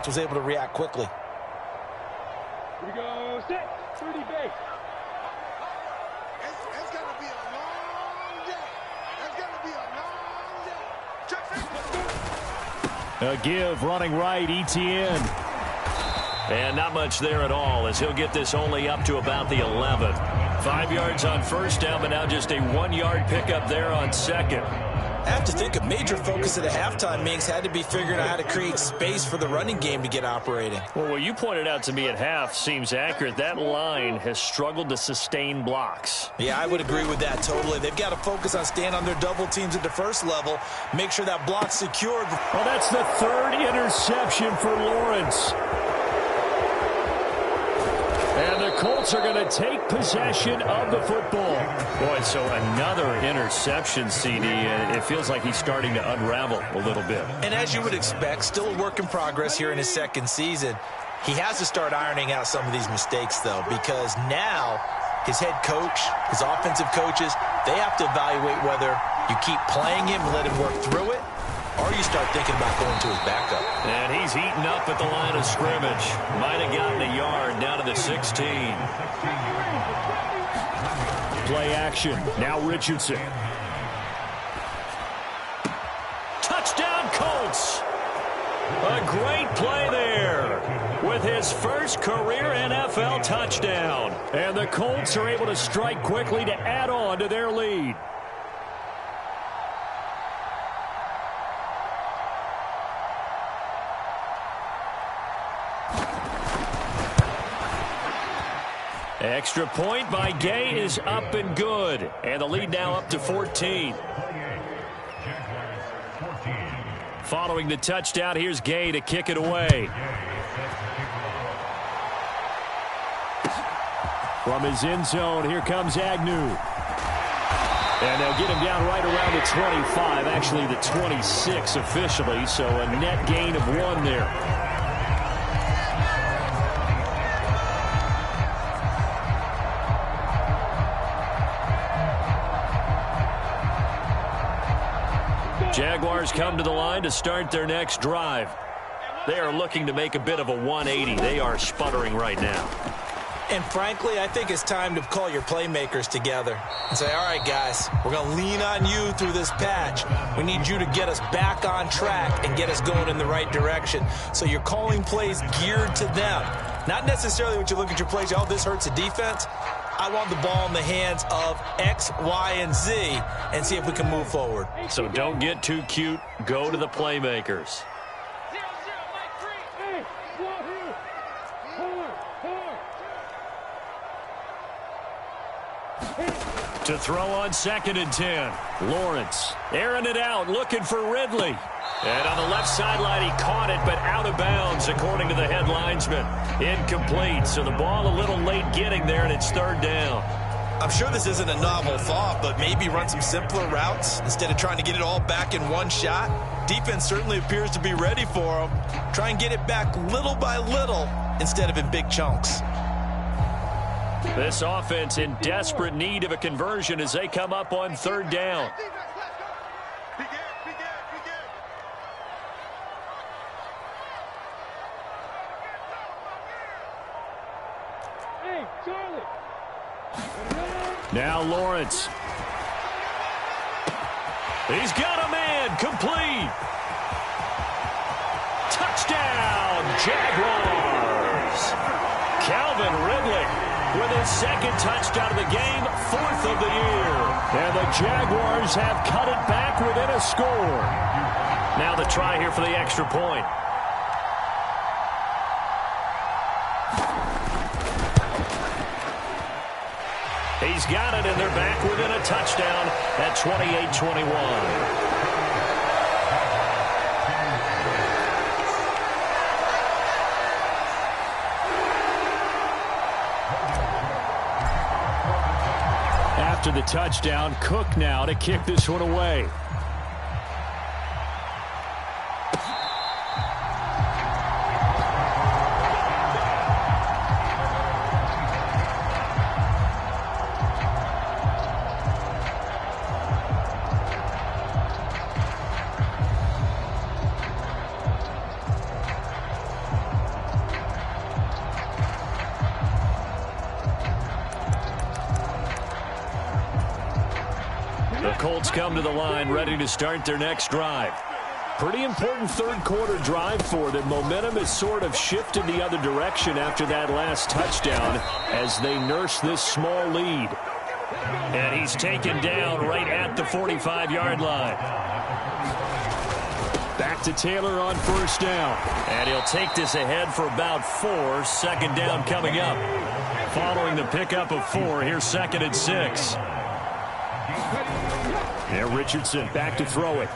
was able to react quickly. Here we go, set, 30 base. It's going to be a long day. It's going to be a long day. A give running right, ETN. And not much there at all, as he'll get this only up to about the 11. 5 yards on first down, but now just a 1-yard pickup there on second. I have to think a major focus at the halftime meetings had to be figuring out how to create space for the running game to get operating. Well, what you pointed out to me at half seems accurate. That line has struggled to sustain blocks. Yeah, I would agree with that totally. They've got to focus on staying on their double teams at the first level, make sure that block's secured. Well, that's the 3rd interception for Lawrence. And the Colts are going to take possession of the football. Boy, so another interception, CD. It feels like he's starting to unravel a little bit. And as you would expect, still a work in progress here in his second season. He has to start ironing out some of these mistakes, though, because now his head coach, his offensive coaches, they have to evaluate whether you keep playing him and let him work through it, or you start thinking about going to his backup. And he's heating up at the line of scrimmage. Might have gotten a yard down to the 16. Play action. Now Richardson. Touchdown, Colts. A great play there with his first career NFL touchdown. And the Colts are able to strike quickly to add on to their lead. Extra point by Gay is up and good. And the lead now up to 14. Following the touchdown, here's Gay to kick it away. From his end zone, here comes Agnew. And they'll get him down right around the 25, actually the 26 officially, so a net gain of 1 there. Jaguars come to the line to start their next drive. They are looking to make a bit of a 180. They are sputtering right now. And frankly, I think it's time to call your playmakers together and say, all right, guys, we're going to lean on you through this patch. We need you to get us back on track and get us going in the right direction. So you're calling plays geared to them. Not necessarily when you look at your plays, oh, this hurts the defense. I want the ball in the hands of X, Y, and Z and see if we can move forward. So don't get too cute. Go to the playmakers. To throw on 2nd and 10. Lawrence airing it out, looking for Ridley. And on the left sideline, he caught it, but out of bounds, according to the head linesman. Incomplete, so the ball a little late getting there, and it's 3rd down. I'm sure this isn't a novel thought, but maybe run some simpler routes instead of trying to get it all back in one shot. Defense certainly appears to be ready for them. Try and get it back little by little instead of in big chunks. This offense in desperate need of a conversion as they come up on 3rd down. Now Lawrence. He's got a man, complete. Touchdown, Jaguars. Calvin Ridley with his 2nd touchdown of the game, 4th of the year. And the Jaguars have cut it back within a score. Now the try here for the extra point. He's got it, and they're back within a touchdown at 28-21. After the touchdown, Cook now to kick this one away. Colts come to the line, ready to start their next drive. Pretty important third-quarter drive for them. Momentum has sort of shifted the other direction after that last touchdown as they nurse this small lead. And he's taken down right at the 45-yard line. Back to Taylor on first down. And he'll take this ahead for about 4. Second down coming up. Following the pickup of 4, here's 2nd and 6. Yeah, Richardson back to throw it.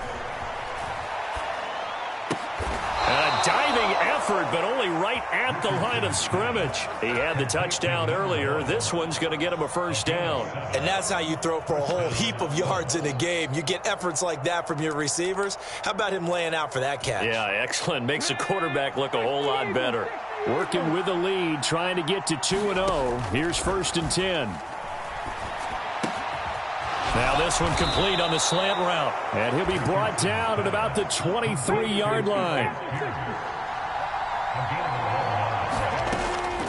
A diving effort, but only right at the line of scrimmage. He had the touchdown earlier. This one's going to get him a first down. And that's how you throw for a whole heap of yards in a game. You get efforts like that from your receivers. How about him laying out for that catch? Yeah, excellent. Makes the quarterback look a whole lot better. Working with the lead, trying to get to 2-0. Here's 1st and 10. Now this one complete on the slant route. And he'll be brought down at about the 23-yard line.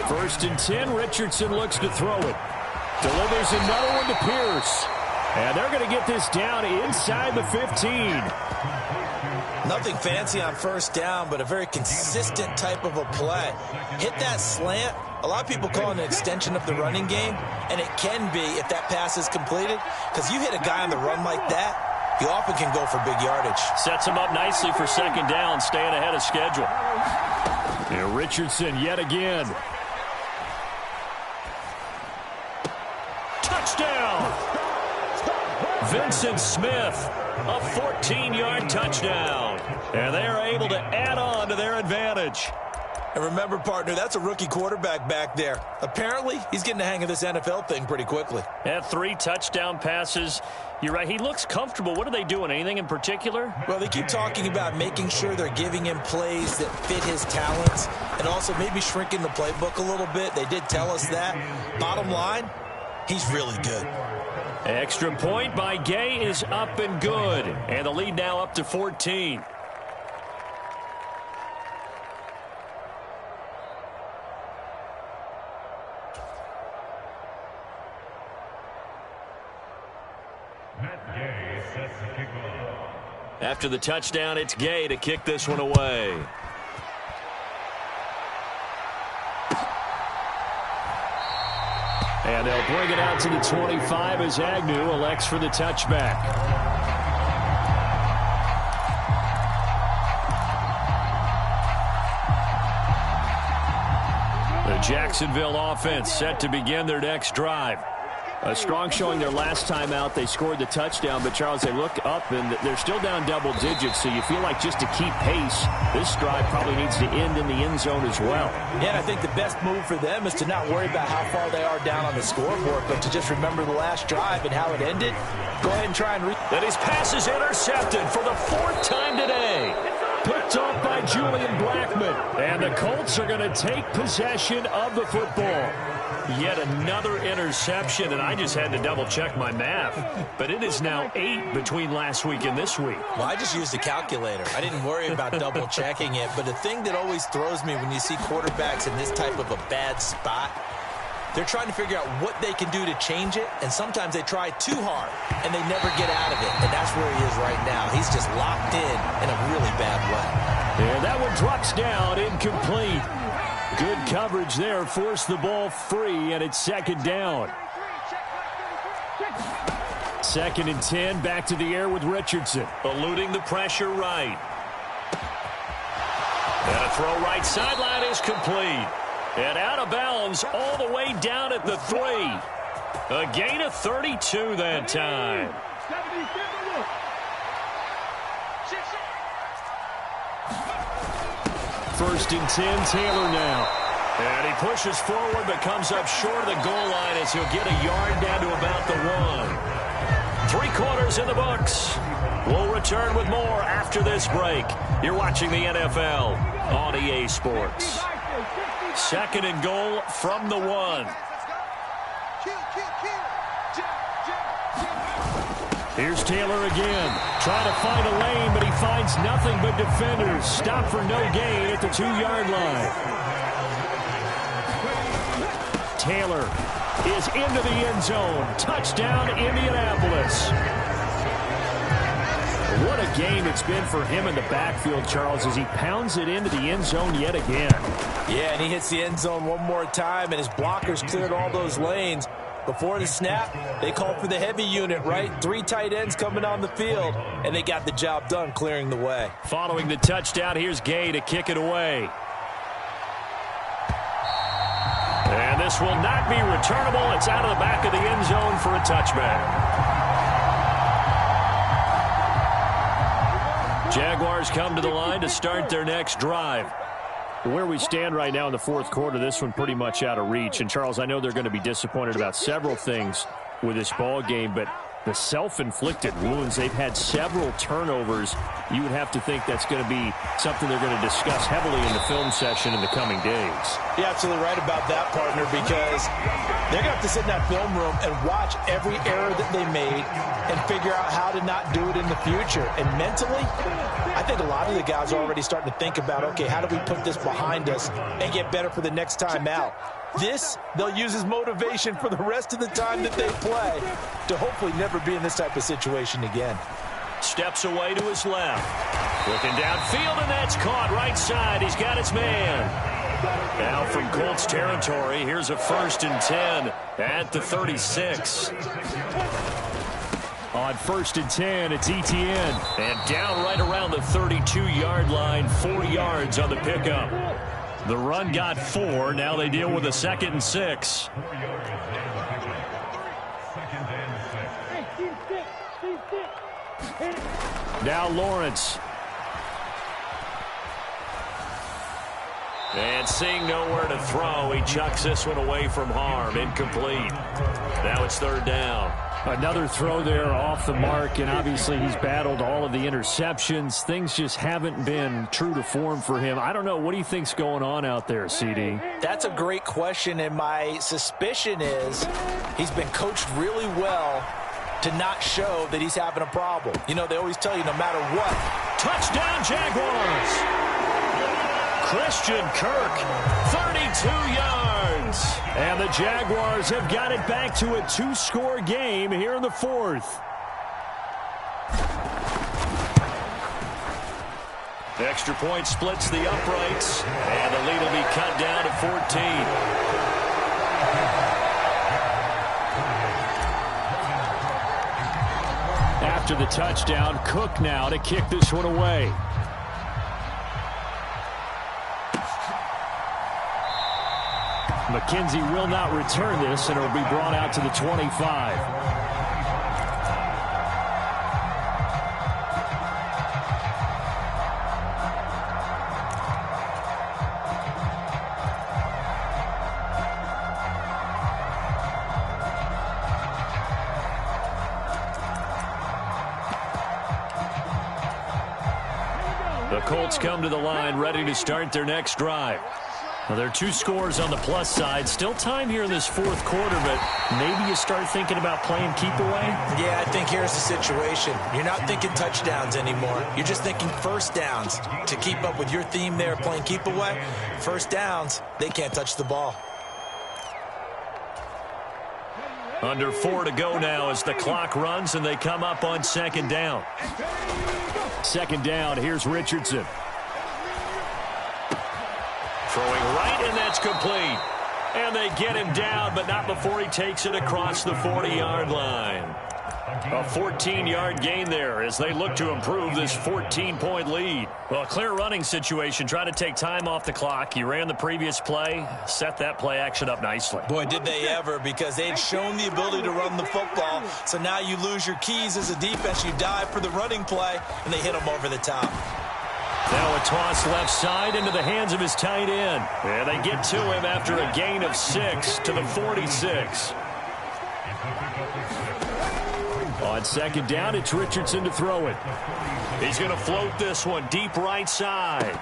1st and 10, Richardson looks to throw it. Delivers another one to Pierce. And they're going to get this down inside the 15. Nothing fancy on first down, but a very consistent type of a play. Hit that slant. A lot of people call it an extension of the running game, and it can be if that pass is completed, because you hit a guy on the run like that, he often can go for big yardage. Sets him up nicely for second down, staying ahead of schedule. Here, Richardson yet again. Touchdown! Vincent Smith, a 14-yard touchdown. And they are able to add on to their advantage. And remember, partner, that's a rookie quarterback back there. Apparently, he's getting the hang of this NFL thing pretty quickly. Had 3 touchdown passes. You're right, he looks comfortable. What are they doing? Anything in particular? Well, they keep talking about making sure they're giving him plays that fit his talents and also maybe shrinking the playbook a little bit. They did tell us that. Bottom line, he's really good. Extra point by Gay is up and good. And the lead now up to 14. After the touchdown, it's Gay to kick this one away. And they'll bring it out to the 25 as Agnew elects for the touchback. The Jacksonville offense set to begin their next drive. A strong showing their last time out. They scored the touchdown, but, Charles, they look up, and they're still down double digits, so you feel like just to keep pace, this drive probably needs to end in the end zone as well. Yeah, and I think the best move for them is to not worry about how far they are down on the scoreboard, but to just remember the last drive and how it ended. Go ahead and try and And his pass is intercepted for the 4th time today. Picked off by Julian Blackman. And the Colts are going to take possession of the football. Yet another interception, and I just had to double-check my math. But it is now 8 between last week and this week. Well, I just used a calculator. I didn't worry about double-checking it. But the thing that always throws me when you see quarterbacks in this type of a bad spot, they're trying to figure out what they can do to change it, and sometimes they try too hard, and they never get out of it. And that's where he is right now. He's just locked in a really bad way. And that one drops down, incomplete. Good coverage there, forced the ball free, and it's second down. 2nd and 10, back to the air with Richardson. Eluding the pressure right. And a throw right sideline is complete. And out of bounds all the way down at the 3. A gain of 32 that time. First and 10, Taylor now. And he pushes forward but comes up short of the goal line as he'll get a yard down to about the 1. 3 quarters in the books. We'll return with more after this break. You're watching the NFL on EA Sports. 2nd and goal from the 1. Here's Taylor again. Trying to find a lane, but he finds nothing but defenders. Stop for no gain at the 2-yard line. Taylor is into the end zone. Touchdown, Indianapolis. What a game it's been for him in the backfield, Charles, as he pounds it into the end zone yet again. Yeah, and he hits the end zone one more time, and his blockers cleared all those lanes. Before the snap, they called for the heavy unit, right? 3 tight ends coming on the field, and they got the job done clearing the way. Following the touchdown, here's Gay to kick it away. And this will not be returnable. It's out of the back of the end zone for a touchback. Jaguars come to the line to start their next drive. Where we stand right now in the fourth quarter, this one pretty much out of reach. And, Charles, I know they're going to be disappointed about several things with this ball game, but the self-inflicted wounds, they've had several turnovers. You would have to think that's going to be something they're going to discuss heavily in the film session in the coming days. You're absolutely right about that, partner, because they're going to have to sit in that film room and watch every error that they made and figure out how to not do it in the future. And mentally, I think a lot of the guys are already starting to think about, okay, how do we put this behind us and get better for the next time out? This, they'll use as motivation for the rest of the time that they play to hopefully never be in this type of situation again. Steps away to his left. Looking downfield, and that's caught right side. He's got his man. Now from Colts territory, here's a 1st and 10 at the 36. On 1st and 10, it's Etienne. And down right around the 32-yard line, 4 yards on the pickup. The run got 4. Now they deal with a 2nd and 6. Now Lawrence. And seeing nowhere to throw, he chucks this one away from harm. Incomplete. Now it's 3rd down. Another throw there off the mark, and obviously he's battled all of the interceptions. Things just haven't been true to form for him. I don't know. What do you think's going on out there, CD? That's a great question, and my suspicion is he's been coached really well to not show that he's having a problem. You know, they always tell you no matter what. Touchdown, Jaguars! Christian Kirk, 32 yards. And the Jaguars have got it back to a 2-score game here in the 4th. The extra point splits the uprights, and the lead will be cut down to 14. After the touchdown, Cook now to kick this one away. McKenzie will not return this, and it'll be brought out to the 25. The Colts come to the line ready to start their next drive. Well, there are 2 scores on the plus side. Still time here in this 4th quarter, but maybe you start thinking about playing keep away? Yeah, I think here's the situation. You're not thinking touchdowns anymore. You're just thinking 1st downs. To keep up with your theme there, playing keep away, 1st downs, they can't touch the ball. Under 4 to go now as the clock runs and they come up on 2nd down. 2nd down, here's Richardson. Throwing right, and that's complete. And they get him down, but not before he takes it across the 40-yard line. A 14-yard gain there as they look to improve this 14-point lead. Well, a clear running situation. Try to take time off the clock. You ran the previous play, set that play action up nicely. Boy, did they ever, because they'd shown the ability to run the football. So now you lose your keys as a defense. You dive for the running play, and they hit them over the top. Now a toss left side into the hands of his tight end. And they get to him after a gain of 6 to the 46. On 2nd down, it's Richardson to throw it. He's going to float this one deep right side.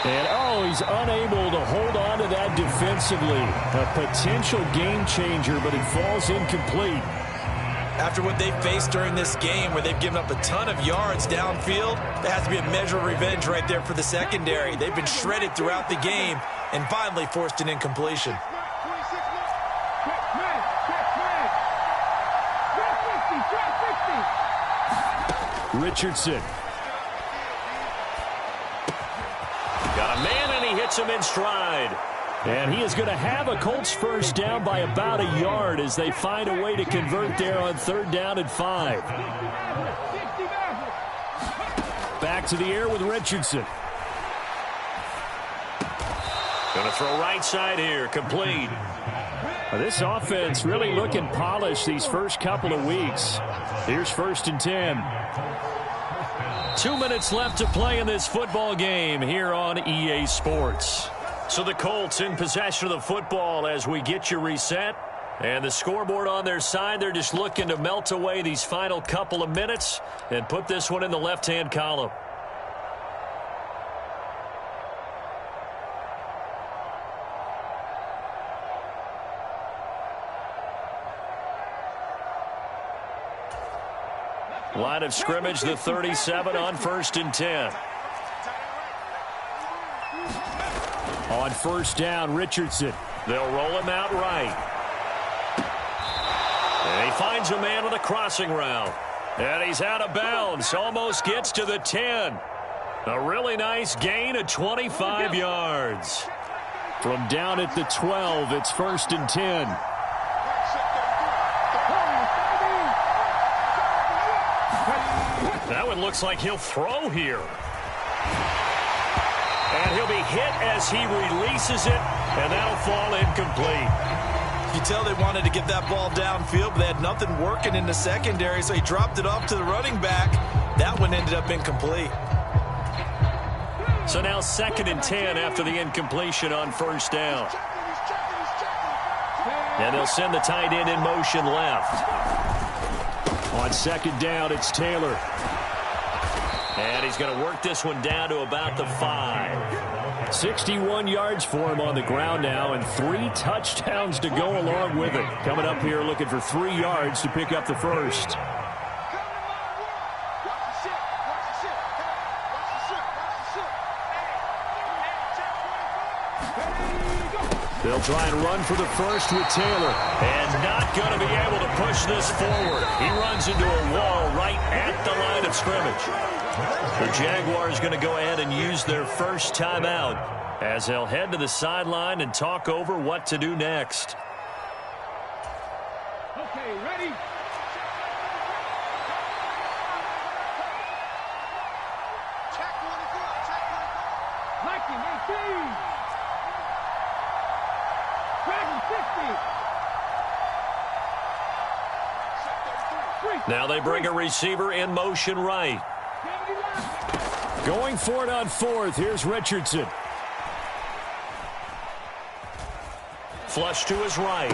And, he's unable to hold on to that defensively. A potential game changer, but it falls incomplete. After what they've faced during this game, where they've given up a ton of yards downfield, there has to be a measure of revenge right there for the secondary. They've been shredded throughout the game and finally forced an incompletion. Richardson. Got a man, and he hits him in stride. And he is going to have a Colts first down by about a yard as they find a way to convert there on 3rd down and 5. Back to the air with Richardson. Going to throw right side here, complete. This offense really looking polished these first couple of weeks. Here's 1st and 10. 2 minutes left to play in this football game here on EA Sports. So the Colts in possession of the football as we get you reset. And the scoreboard on their side, they're just looking to melt away these final couple of minutes and put this one in the left-hand column. Line of scrimmage, the 37 on 1st and 10. On 1st down, Richardson. They'll roll him out right. And he finds a man with a crossing route. And he's out of bounds. Almost gets to the 10. A really nice gain of 25 yards. From down at the 12, it's 1st and 10. That one looks like he'll throw here. And he'll be hit as he releases it, and that'll fall incomplete. You tell they wanted to get that ball downfield, but they had nothing working in the secondary, so he dropped it off to the running back. That one ended up incomplete. So now 2nd and 10 after the incompletion on 1st down. And they'll send the tight end in motion left. On 2nd down, it's Taylor. And he's going to work this one down to about the 5. 61 yards for him on the ground now, and 3 touchdowns to go along with it. Coming up here looking for 3 yards to pick up the first. They'll try and run for the first with Taylor. And not going to be able to push this forward. He runs into a wall right at the line of scrimmage. The Jaguars going to go ahead and use their first timeout as they'll head to the sideline and talk over what to do next. Okay, ready? Check 24, check 24. Liking 18. Dragon 60. Now they bring a receiver in motion right. Going for it on 4th. Here's Richardson. Flush to his right.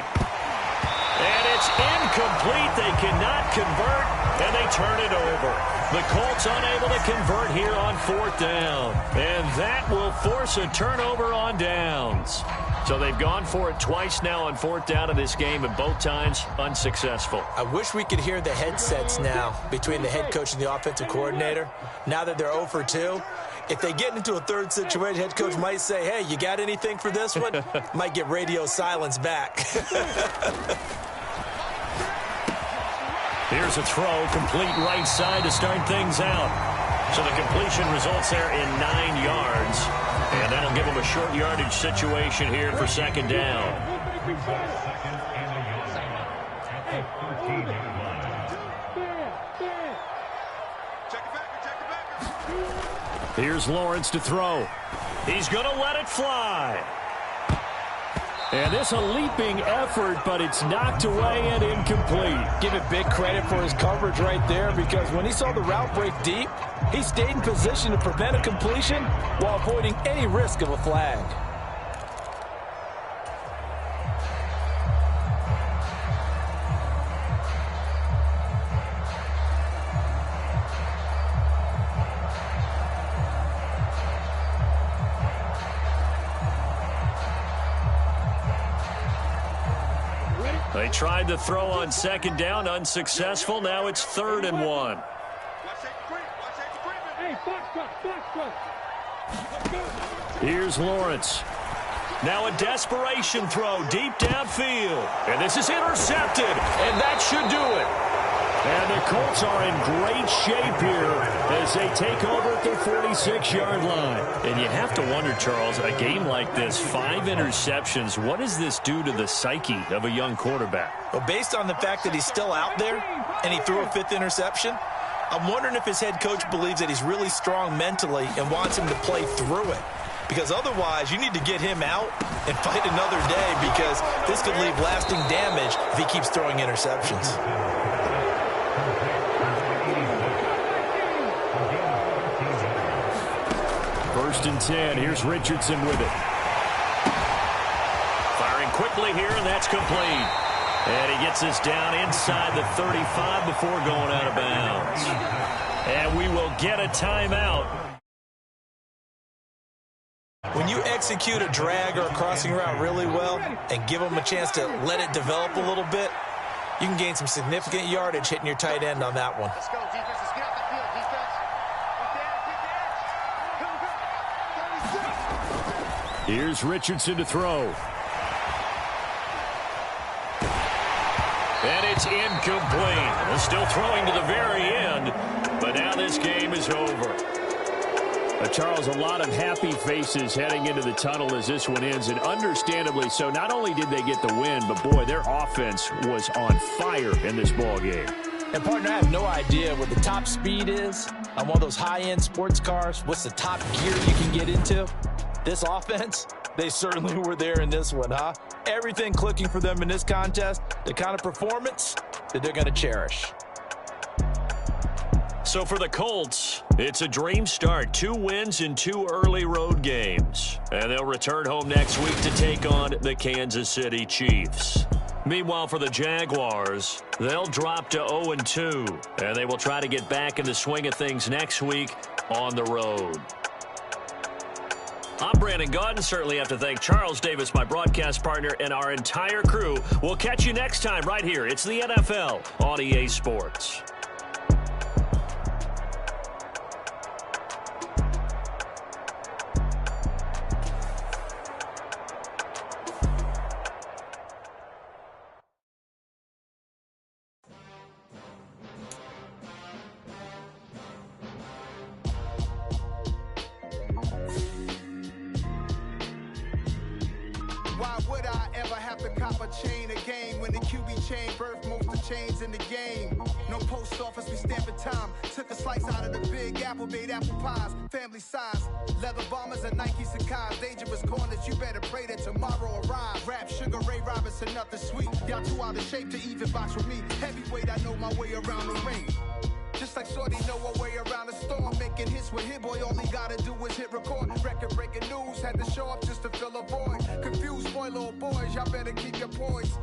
And it's incomplete. They cannot convert, and they turn it over. The Colts unable to convert here on 4th down. And that will force a turnover on downs. So they've gone for it twice now on 4th down in this game, and both times unsuccessful. I wish we could hear the headsets now between the head coach and the offensive coordinator. Now that they're 0 for 2, if they get into a third situation, head coach might say, hey, you got anything for this one? Might get radio silence back. Here's a throw, complete right side to start things out. So the completion results there in 9 yards. And that'll give them a short yardage situation here for 2nd down. Here's Lawrence to throw. He's going to let it fly. And this a leaping effort, but it's knocked away and incomplete. Give it big credit for his coverage right there, because when he saw the route break deep, he stayed in position to prevent a completion while avoiding any risk of a flag. They tried to throw on 2nd down, unsuccessful. Now it's 3rd and 1. Hey, Here's Lawrence. Now a desperation throw deep downfield. And this is intercepted, and that should do it. And the Colts are in great shape here as they take over at their 46-yard line. And you have to wonder, Charles, a game like this, 5 interceptions, what does this do to the psyche of a young quarterback? Well, based on the fact that he's still out there and he threw a 5th interception, I'm wondering if his head coach believes that he's really strong mentally and wants him to play through it. Because otherwise, you need to get him out and fight another day, because this could leave lasting damage if he keeps throwing interceptions. First and 10. Here's Richardson with it. Firing quickly here, and that's complete. And he gets us down inside the 35 before going out of bounds. And we will get a timeout. When you execute a drag or a crossing route really well and give them a chance to let it develop a little bit, you can gain some significant yardage hitting your tight end on that one. Let's go, defense. Let's get out the field, defense. Here's Richardson to throw. And it's incomplete. Still throwing to the very end, but now this game is over. Charles, a lot of happy faces heading into the tunnel as this one ends, and understandably so. Not only did they get the win, but, boy, their offense was on fire in this ball game. And, partner, I have no idea what the top speed is on one of those high-end sports cars. What's the top gear you can get into? This offense, they certainly were there in this one, huh? Everything clicking for them in this contest, the kind of performance that they're going to cherish. So for the Colts, it's a dream start. 2 wins in 2 early road games. And they'll return home next week to take on the Kansas City Chiefs. Meanwhile, for the Jaguars, they'll drop to 0-2. And they will try to get back in the swing of things next week on the road. I'm Brandon Gaudin. Certainly have to thank Charles Davis, my broadcast partner, and our entire crew. We'll catch you next time right here. It's the NFL on EA Sports. Why would I ever have to cop a chain again when the QB chain birthed most of the chains in the game? No post office, we stamping time. Took a slice out of the big apple, made apple pies, family size. Leather bombers and Nike Sacai's, dangerous corners, you better pray that tomorrow arrives. Rap, Sugar Ray Robinson, nothing sweet. Y'all too out of shape to even box with me. Heavyweight, I know my way around the ring. Just like Shorty know her way around the storm, making hits with Hit Boy, all he gotta do is hit record. Record-breaking news, had to show up just to fill a void. Confused, spoil little boys, y'all better keep your poise.